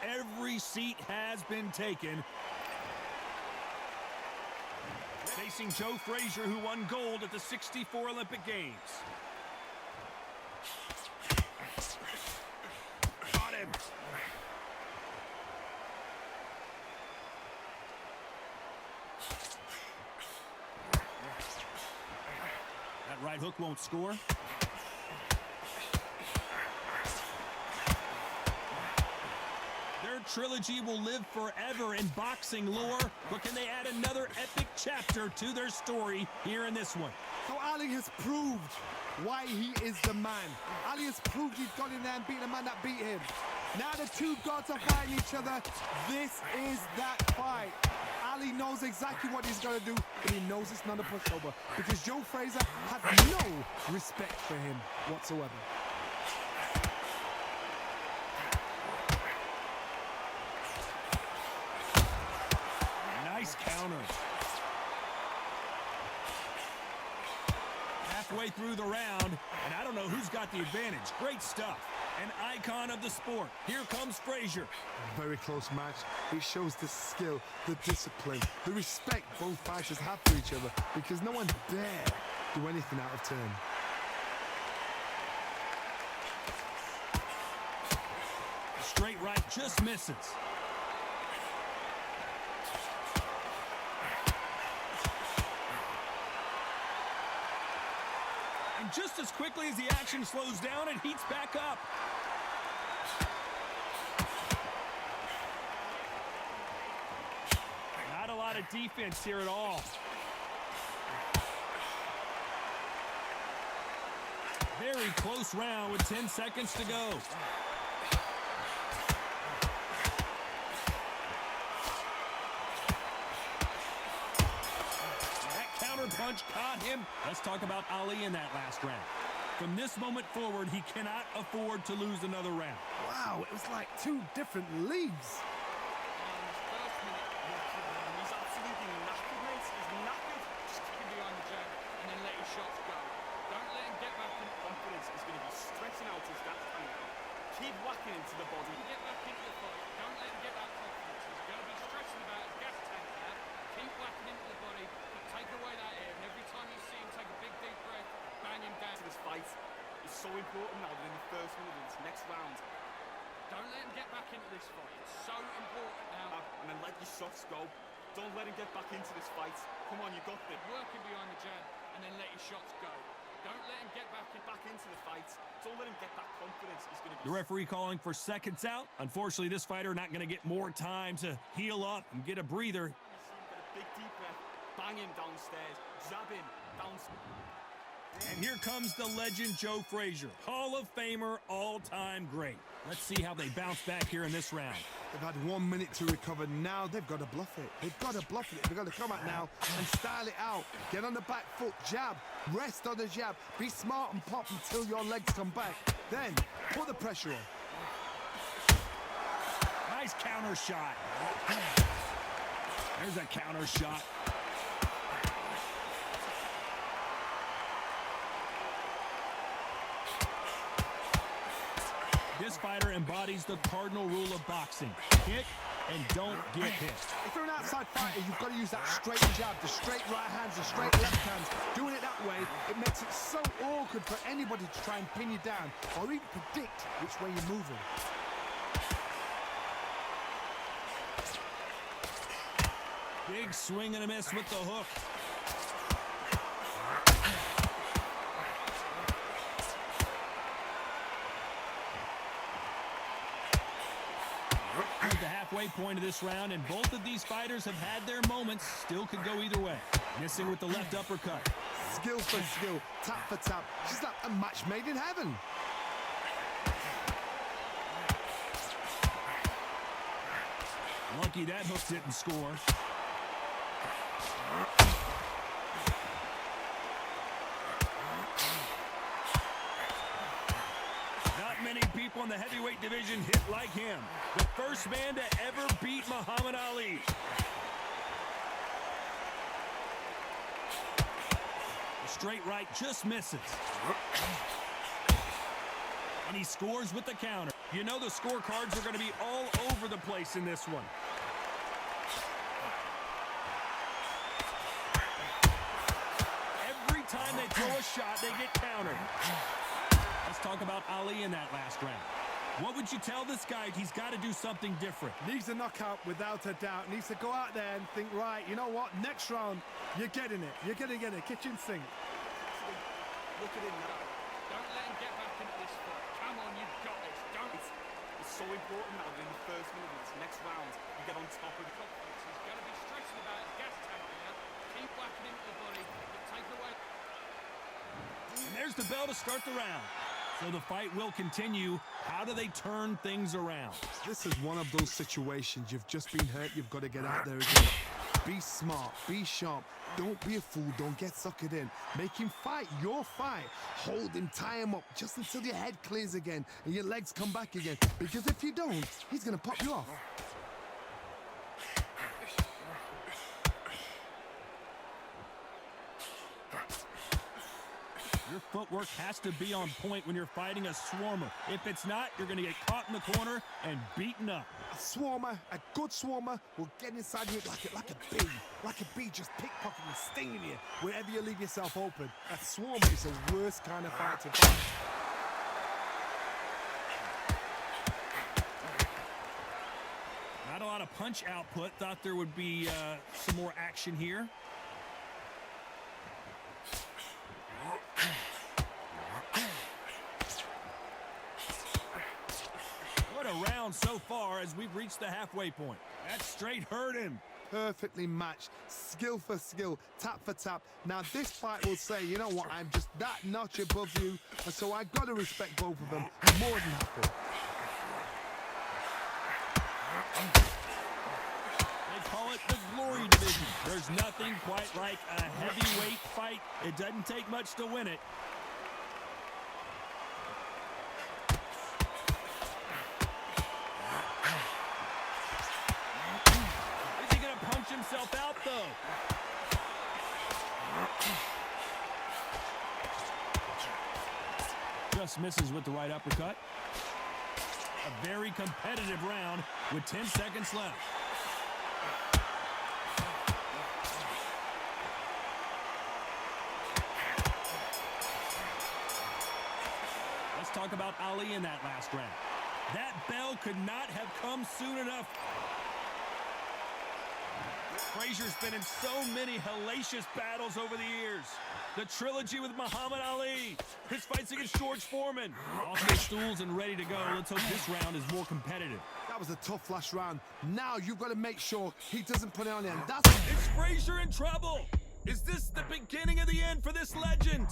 Every seat has been taken. Facing Joe Frazier, who won gold at the '64 Olympic Games. Got him. That right hook won't score. Their trilogy will live forever in boxing lore, but can they add another epic chapter to their story here in this one? So Ali has proved why he is the man. Ali has proved he's gone in there and beaten a man that beat him. Now the two gods are fighting each other. This is that fight. Ali knows exactly what he's going to do, and he knows it's not a pushover because Joe Frazier had no respect for him whatsoever. Nice counter. Halfway through the round, and I don't know who's got the advantage. Great stuff. An icon of the sport. Here comes Frazier. Very close match. It shows the skill, the discipline, the respect both fighters have for each other because no one dare do anything out of turn. Straight right just misses. And just as quickly as the action slows down, it heats back up. Not a lot of defense here at all. Very close round with 10 seconds to go. Punch caught him. Let's talk about Ali in that last round. From this moment forward, he cannot afford to lose another round. Wow, it was like two different leagues. He's absolutely knackered, mate. He's knackered. Just keep him behind the jab and then let his shots go. Don't let him get back in confidence. He's going to be stretching out his gas tank. Keep whacking into the body. Get back into the fight. Don't let him get that confidence. He's going to be stretching about his gas tank now. Keep whacking into the body. Take away that air, and every time you see him take a big deep breath, bang him down. This fight is so important now that in the first minute of this next round. Don't let him get back into this fight. It's so important now. And then let your shots go. Don't let him get back into this fight. Come on, you got this. Work him behind the jab, and then let your shots go. Don't let him get back into the fight. Don't let him get that confidence. He's going to be... The referee calling for seconds out. Unfortunately, this fighter not going to get more time to heal up and get a breather. Get a big deep breath. Bang him downstairs, jab him downstairs. And here comes the legend Joe Frazier, Hall of Famer, all-time great. Let's see how they bounce back here in this round. They've had 1 minute to recover. Now they've got to bluff it. They've got to bluff it. They've got to come out now and style it out. Get on the back foot, jab, rest on the jab. Be smart and pop until your legs come back. Then put the pressure on. Nice counter shot. There's a counter shot. This fighter embodies the cardinal rule of boxing. Hit and don't get hit. If you're an outside fighter, you've got to use that straight jab, the straight right hands, the straight left hands. Doing it that way, it makes it so awkward for anybody to try and pin you down or even predict which way you're moving. Big swing and a miss with the hook. At the halfway point of this round, and both of these fighters have had their moments. Still could go either way. Missing with the left uppercut. Skill for skill, tap for tap. Just like a match made in heaven. Lucky that hook didn't score. Not many people in the heavyweight division hit like him. The first man to ever beat Muhammad Ali. The straight right just misses. And he scores with the counter. You know the scorecards are going to be all over the place in this one. Every time they throw a shot, they get countered. Let's talk about Ali in that last round. What would you tell this guy? He's got to do something different. Needs a knockout without a doubt. Needs to go out there and think, right, you know what? Next round, you're getting it. You're going to get a kitchen sink. Look at him now. Don't let him get back into this fight. Come on, you've got this. Don't. It's so important now that in the first minute of this next round, you get on top of the top. He's going to be stressing about his gas tank here. Keep whacking him to the body. Take it away. And there's the bell to start the round. So the fight will continue. How do they turn things around? This is one of those situations. You've just been hurt. You've got to get out there again. Be smart. Be sharp. Don't be a fool. Don't get suckered in. Make him fight your fight. Hold him. Tie him up just until your head clears again and your legs come back again. Because if you don't, he's going to pop you off. Your footwork has to be on point when you're fighting a swarmer. If it's not, you're going to get caught in the corner and beaten up. A swarmer, a good swarmer, will get inside you like a bee. Like a bee just pickpocketing, stinging you wherever you leave yourself open. A swarmer is the worst kind of fight to fight. Not a lot of punch output. Thought there would be some more action here. What a round so far as we've reached the halfway point. That straight hurt him. Perfectly matched, skill for skill, tap for tap. Now this fight will say, you know what, I'm just that notch above you, and so I've got to respect both of them. I'm more than happy. They call it the glory division. There's nothing quite like a heavyweight fight. It doesn't take much to win it. Is he going to punch himself out, though? Just misses with the right uppercut. A very competitive round with 10 seconds left. Let's talk about Ali in that last round. That bell could not have come soon enough. Frazier's been in so many hellacious battles over the years. The trilogy with Muhammad Ali, his fights against George Foreman. Off their stools and ready to go. Let's hope this round is more competitive. That was a tough last round. Now you've got to make sure he doesn't put it on him. Is Frazier in trouble? Is this the beginning of the end for this legend?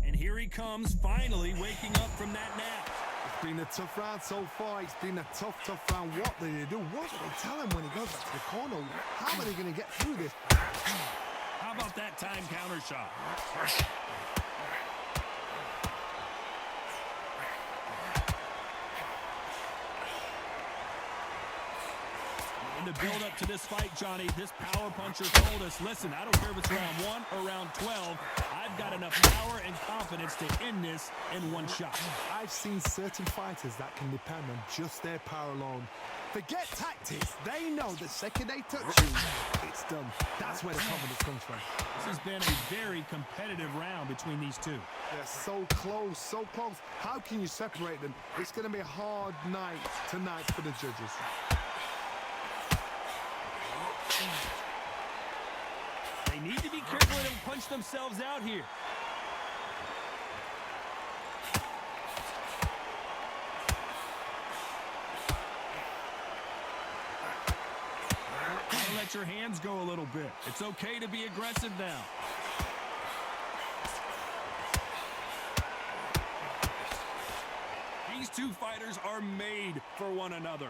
And here he comes, finally waking up from that nap. It's been a tough round so far. It's been a tough round. What do they do? What do they tell him when he goes back to the corner? How are they going to get through this? How about that time counter shot? In the build-up to this fight, Johnny, this power puncher told us, listen, I don't care if it's round 1 or round 12, I've got enough power and confidence to end this in one shot. I've seen certain fighters that can depend on just their power alone. Forget tactics. They know the second they touch you, it's done. That's where the confidence comes from. This has been a very competitive round between these two. They're so close, so close. How can you separate them? It's going to be a hard night tonight for the judges. They need to be careful they don't punch themselves out here. Don't let your hands go a little bit. It's okay to be aggressive now. These two fighters are made for one another.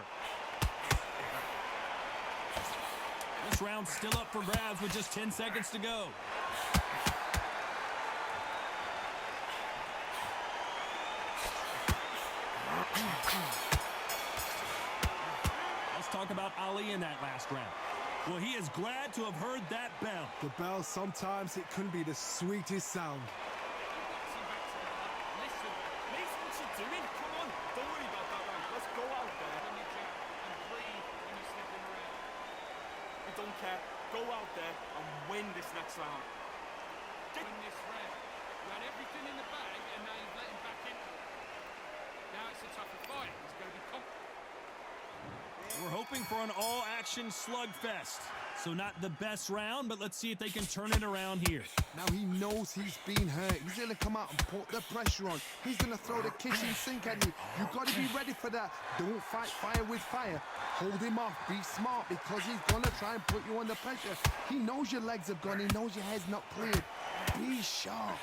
This round's still up for grabs with just 10 seconds to go. Let's talk about Ali in that last round. Well, he is glad to have heard that bell. The bell, sometimes it can be the sweetest sound. doing? Come on, don't worry about that round. Let's go out there and breathe when you're slipping around. We don't care. Go out there and win this next round. Win this round. You had everything in the bag, and now you've let him back into it. Now it's a tougher fight. He's going to be confident. We're hoping for an all-action slugfest. So not the best round, but let's see if they can turn it around here. Now he knows he's been hurt. He's going to come out and put the pressure on. He's going to throw the kitchen sink at you. You've got to be ready for that. Don't fight fire with fire. Hold him off. Be smart because he's going to try and put you under pressure. He knows your legs have gone. He knows your head's not cleared. Be sharp.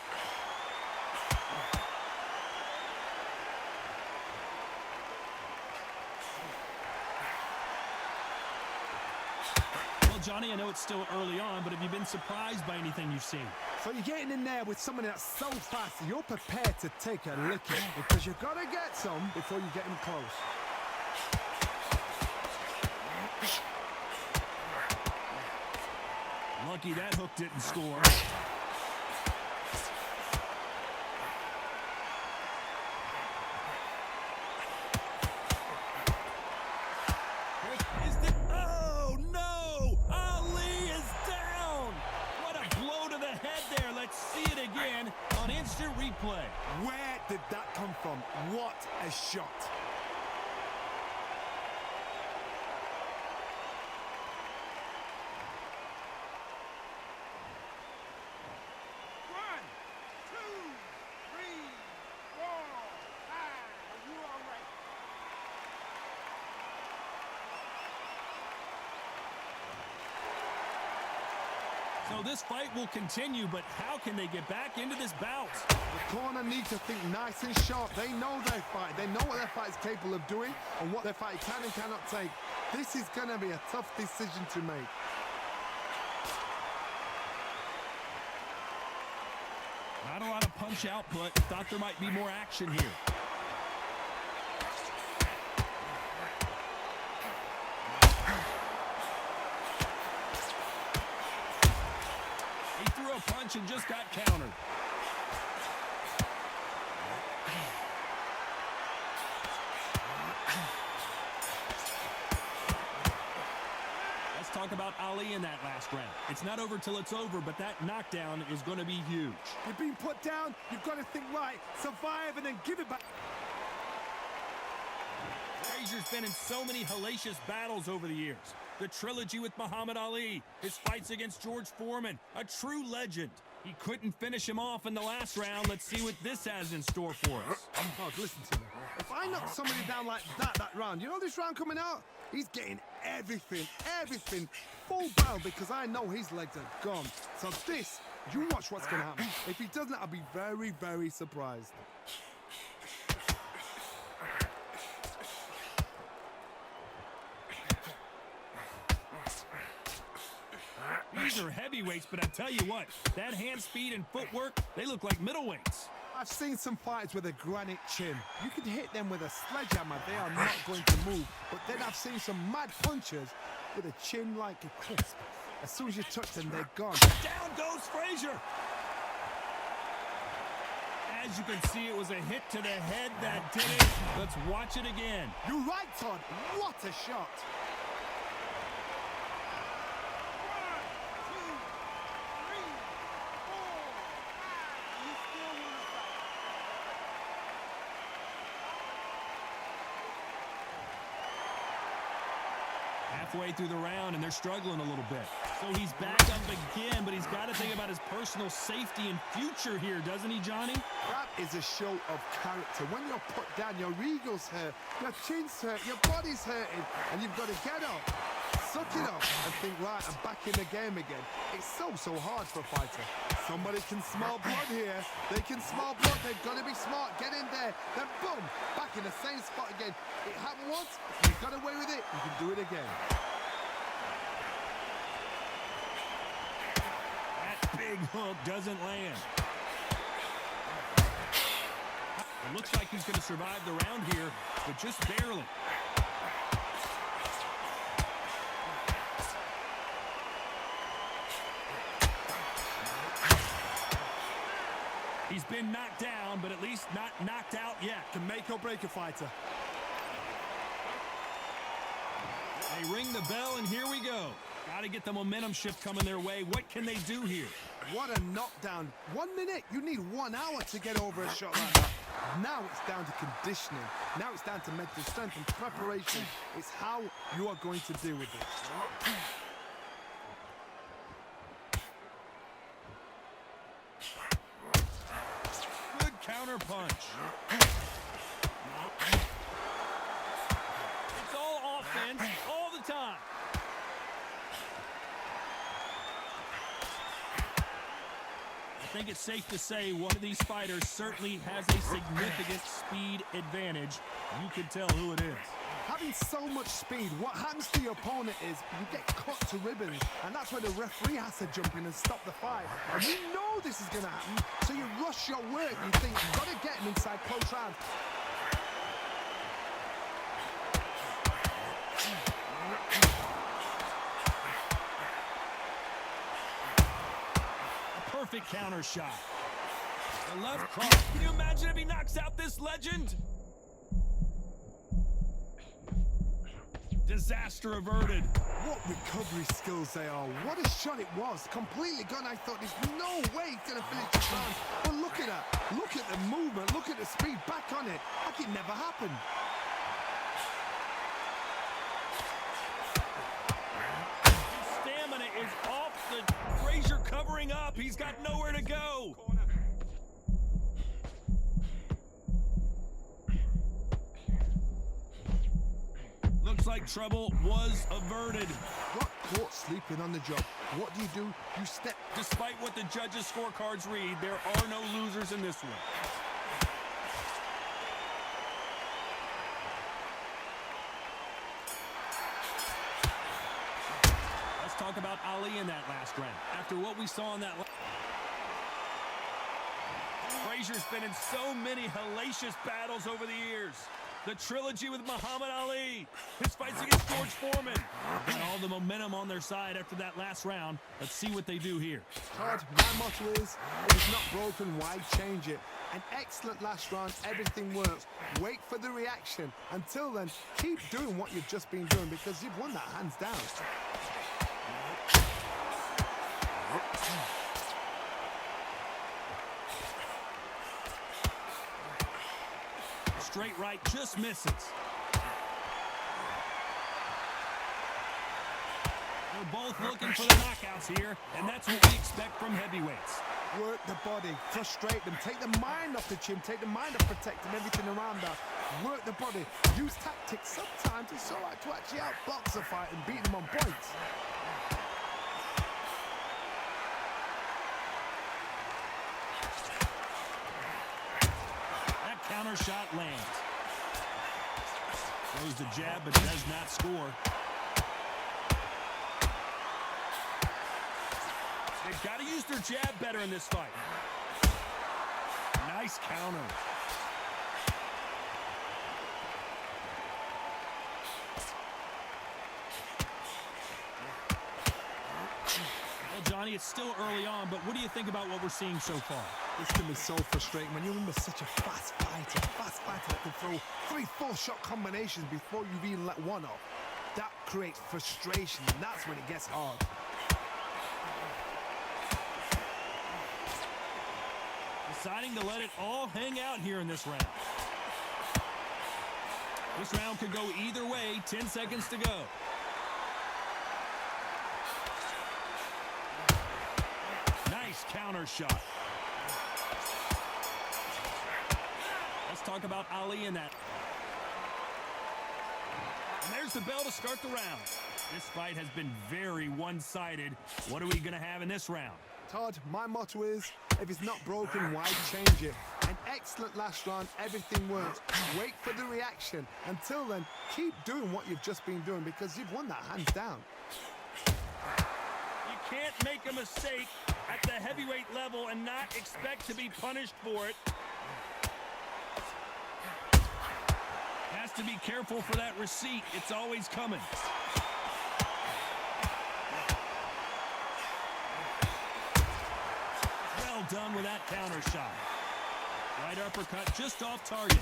Johnny, I know it's still early on, but have you been surprised by anything you've seen? So you're getting in there with someone that's so fast, you're prepared to take a licking because you've got to get some before you get him close. Lucky that hook didn't score. On instant replay. Where did that come from? What a shot. One, two, three, four, five. Are you all right? So this fight will continue, but how can they get back into this bout? The corner needs to think nice and sharp. They know their fight. They know what their fight is capable of doing and what their fight can and cannot take. This is going to be a tough decision to make. Not a lot of punch output. Thought there might be more action here. Threw a punch and just got countered. Let's talk about Ali in that last round. It's not over till it's over, but that knockdown is going to be huge. You've been put down. You've got to think right, survive, and then give it back. Frazier's been in so many hellacious battles over the years. The trilogy with Muhammad Ali, his fights against George Foreman, a true legend. He couldn't finish him off in the last round. Let's see what this has in store for us. Oh, listen to me. If I knock somebody down like that round, you know this round coming out? He's getting everything, full barrel because I know his legs are gone. So this, you watch what's going to happen. If he doesn't, I'll be very, very surprised. These are heavyweights, but I tell you what, that hand speed and footwork, they look like middleweights. I've seen some fighters with a granite chin. You can hit them with a sledgehammer, they are not going to move. But then I've seen some mad punchers with a chin like a crisp. As soon as you touch them, they're gone. Down goes Frazier. As you can see, it was a hit to the head that did it. Let's watch it again. You're right, Todd. What a shot. Halfway through the round, and they're struggling a little bit. So he's back up again, but he's got to think about his personal safety and future here, doesn't he, Johnny? That is a show of character. When you're put down, your ego's hurt, your chin's hurt, your body's hurting, and you've got to get up, suck it up, and think, right, I'm back in the game again. It's so hard for a fighter. Somebody can smell blood here. They can smell blood. They've got to be smart. Get in there. Then boom, back in the same spot again. It happened once. You got away with it. You can do it again. That big hook doesn't land. It looks like he's going to survive the round here, but just barely. He's been knocked down, but at least not knocked out yet. Can make or break a fighter. They ring the bell, and here we go. Got to get the momentum shift coming their way. What can they do here? What a knockdown. 1 minute, you need 1 hour to get over a shot like that. Now it's down to conditioning. Now it's down to mental strength and preparation. It's how you are going to deal with this. Good counter punch. It's all offense all the time. I think it's safe to say one of these fighters certainly has a significant speed advantage. You can tell who it is. Having so much speed, what happens to your opponent is you get cut to ribbons, and that's where the referee has to jump in and stop the fight. And you know this is going to happen, so you rush your work. You think you've got to get him inside close rounds. Perfect counter shot. The left cross. Can you imagine if he knocks out this legend? Disaster averted. What recovery skills they are. What a shot it was. Completely gone. I thought there's no way he's going to finish this round. But look at that. Look at the movement. Look at the speed. Back on it. Like it never happened. His stamina is off the Frazier covering up. He's got nowhere to go. Looks like trouble was averted. Got caught sleeping on the job. What do? You step. Despite what the judges' scorecards read, there are no losers in this one. Let's talk about Ali in that last round. After what we saw in that Frazier's been in so many hellacious battles over the years. The trilogy with Muhammad Ali, his fights against George Foreman, and all the momentum on their side after that last round. Let's see what they do here. Todd, my motto is, if it's not broken, why change it? An excellent last round, everything works. Wait for the reaction. Until then, keep doing what you've just been doing because you've won that hands down. Straight right just misses. They're both looking for the knockouts here, and that's what we expect from heavyweights. Work the body, frustrate them, take the mind off the chin, take the mind off protecting everything around that. Work the body, use tactics. Sometimes it's all right to actually outbox a fight and beat them on points. Counter shot lands. Throws the jab, but does not score. They've got to use their jab better in this fight. Nice counter. Well, Johnny, it's still early on, but what do you think about what we're seeing so far? This can be so frustrating when you're in with such a fast fighter that can throw 3-4 shot combinations before you've even let one off. That creates frustration, and that's when it gets hard. Deciding to let it all hang out here in this round. This round could go either way. 10 seconds to go. Nice counter shot. Let's talk about Ali in that. And there's the bell to start the round. This fight has been very one-sided. What are we going to have in this round? Todd, my motto is, if it's not broken, why change it? An excellent last round, everything works. Wait for the reaction. Until then, keep doing what you've just been doing because you've won that hands down. You can't make a mistake at the heavyweight level and not expect to be punished for it. Has to be careful for that receipt. It's always coming. Well done with that counter shot. Right uppercut just off target.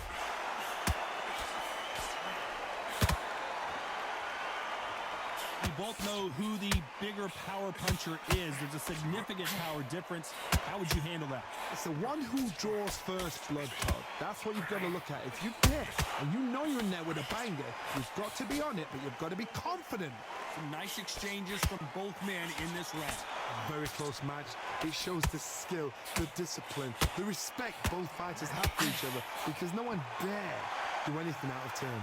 We both know who the bigger power puncher is. There's a significant power difference. How would you handle that? It's the one who draws first blood, Todd. That's what you've got to look at. If you pick and you know you're in there with a banger, you've got to be on it, but you've got to be confident. Some nice exchanges from both men in this round. Very close match. It shows the skill, the discipline, the respect both fighters have for each other, because no one dare do anything out of turn.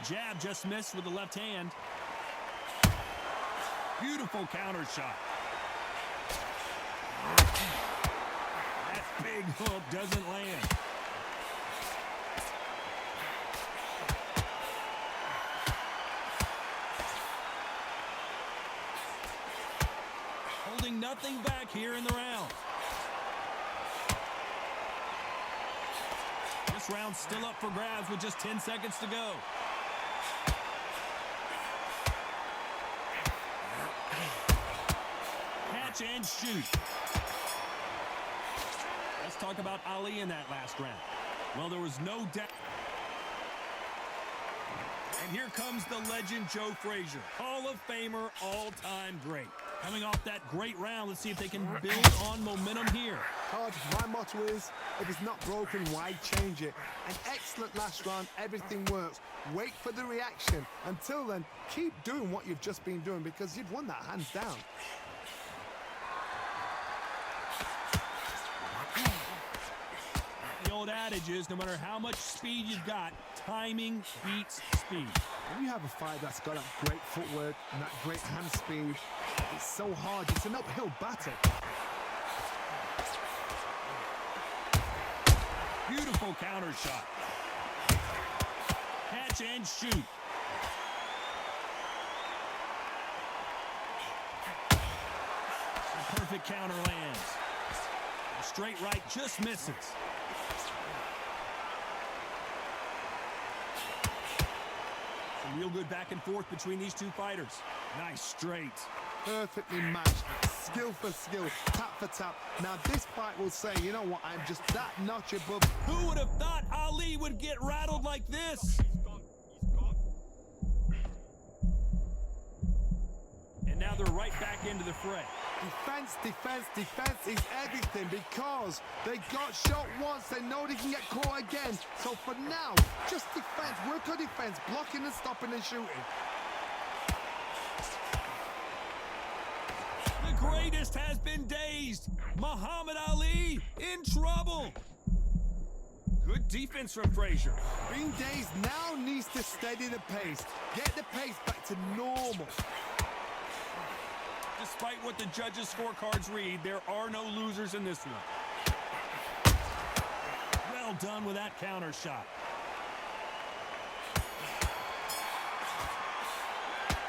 Jab just missed with the left hand. Beautiful counter shot. That big hook doesn't land. Holding nothing back here in the round. This round's still up for grabs with just 10 seconds to go. And shoot. Let's talk about Ali in that last round. Well, there was no doubt. And here comes the legend Joe Frazier, Hall of Famer, all-time great. Coming off that great round, let's see if they can build on momentum here. Todd, my motto is, if it's not broken, why change it? An excellent last round, everything works. Wait for the reaction. Until then, keep doing what you've just been doing, because you've won that hands down. The old adage is, no matter how much speed you've got, timing beats speed. When you have a fight that's got that great footwork and that great hand speed, it's so hard. It's an uphill battle. Beautiful counter shot. Catch and shoot. A perfect counter lands. A straight right just misses. Some real good back and forth between these two fighters. Nice straight. Perfectly matched, skill for skill, tap for tap. Now this fight will say, you know what, I'm just that notch above. Who would have thought Ali would get rattled like this? And now they're right back into the fray. Defense, defense, defense is everything, because they got shot once, they know they can get caught again. So for now, just defense, work on defense, blocking and stopping and shooting. The greatest has been dazed. Muhammad Ali in trouble. Good defense from Frazier. Being dazed now needs to steady the pace, get the pace back to normal. Despite what the judges' scorecards read, there are no losers in this one. Well done with that counter shot.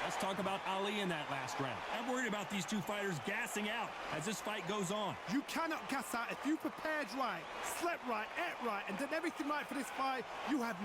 Let's talk about Ali in that last round. I'm worried about these two fighters gassing out as this fight goes on. You cannot gas out. If you prepared right, slept right, ate right, and did everything right for this fight, you have...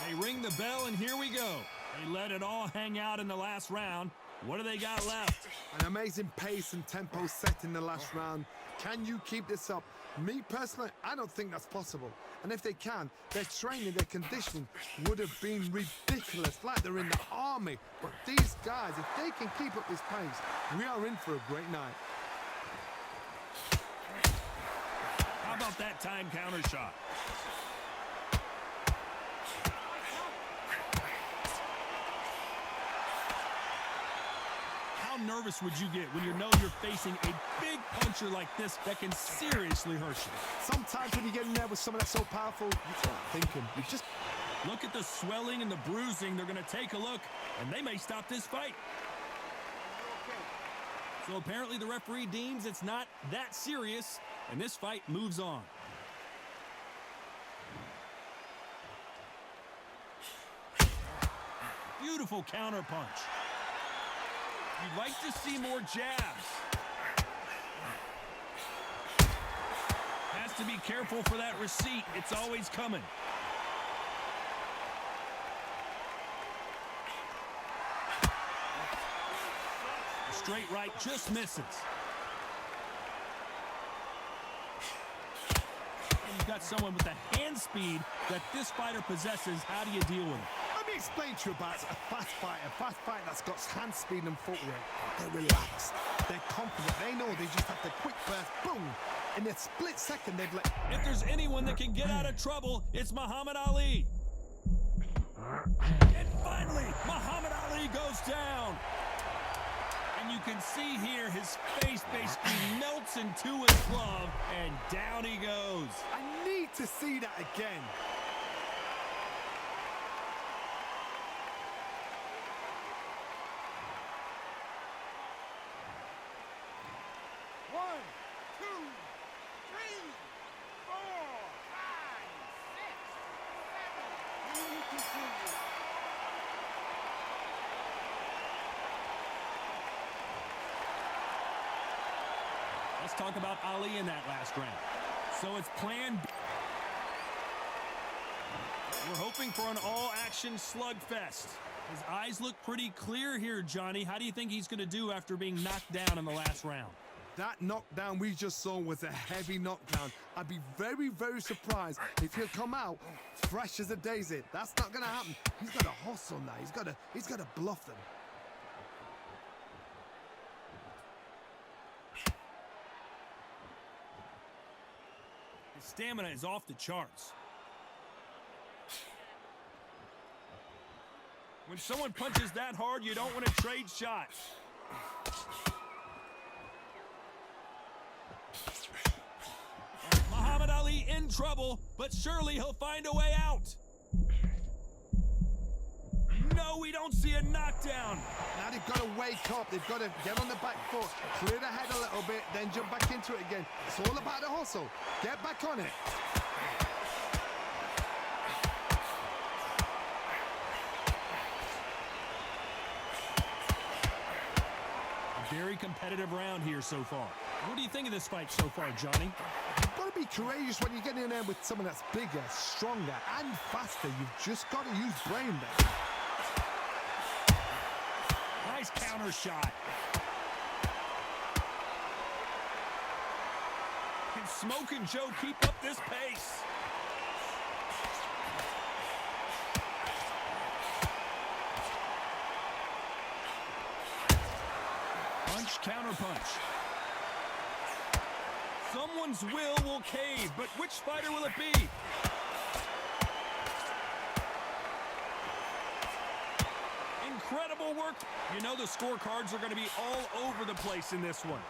They ring the bell, and here we go. They let it all hang out in the last round. What do they got left? An amazing pace and tempo set in the last round. Can you keep this up? Me personally, I don't think that's possible. And if they can, their training, their conditioning would have been ridiculous, like they're in the army. But these guys, if they can keep up this pace, we are in for a great night. How about that time counter shot? How nervous would you get when you know you're facing a big puncher like this that can seriously hurt you? Sometimes when you get in there with someone that's so powerful, you start thinking, you just... Look at the swelling and the bruising. They're going to take a look, and they may stop this fight. So apparently the referee deems it's not that serious, and this fight moves on. Beautiful counter punch. You'd like to see more jabs. Has to be careful for that receipt. It's always coming. Straight right just misses. You've got someone with the hand speed that this fighter possesses. How do you deal with it? Let me explain to you about a fast fighter. A fast fighter that's got hand speed and footwork. They're relaxed. They're confident. They know they just have to quick burst. Boom. In a split second, they've let... If there's anyone that can get out of trouble, it's Muhammad Ali. And finally, Muhammad Ali goes down. And you can see here his face basically melts into his glove, and down he goes. I need to see that again. One, two, three, four, five, six, seven. We continue. Let's talk about Ali in that last round. So it's plan B. We're hoping for an all-action slugfest. His eyes look pretty clear here, Johnny. How do you think he's going to do after being knocked down in the last round? That knockdown we just saw was a heavy knockdown. I'd be very, very surprised if he'll come out fresh as a daisy. That's not going to happen. He's got to hustle now. He's got to bluff them. His stamina is off the charts. When someone punches that hard, you don't want to trade shots. Muhammad Ali in trouble, but surely he'll find a way out. No, we don't see a knockdown. Now they've got to wake up. They've got to get on the back foot, clear the head a little bit, then jump back into it again. It's all about the hustle. Get back on it. A very competitive round here so far. What do you think of this fight so far, Johnny? You've got to be courageous when you get in there with someone that's bigger, stronger, and faster. You've just got to use brain there. Nice counter shot. Can Smoke and Joe keep up this pace? Punch, counter punch. Someone's will cave, but which fighter will it be? Incredible work. You know the scorecards are going to be all over the place in this one.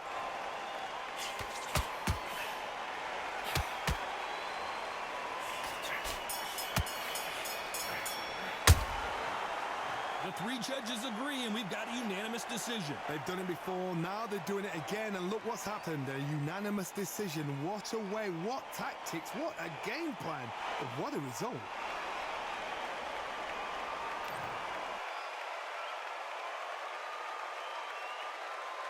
The three judges agree, and we've got a unanimous decision. They've done it before, now they're doing it again, and look what's happened. A unanimous decision. What a way, what tactics, what a game plan. What a result.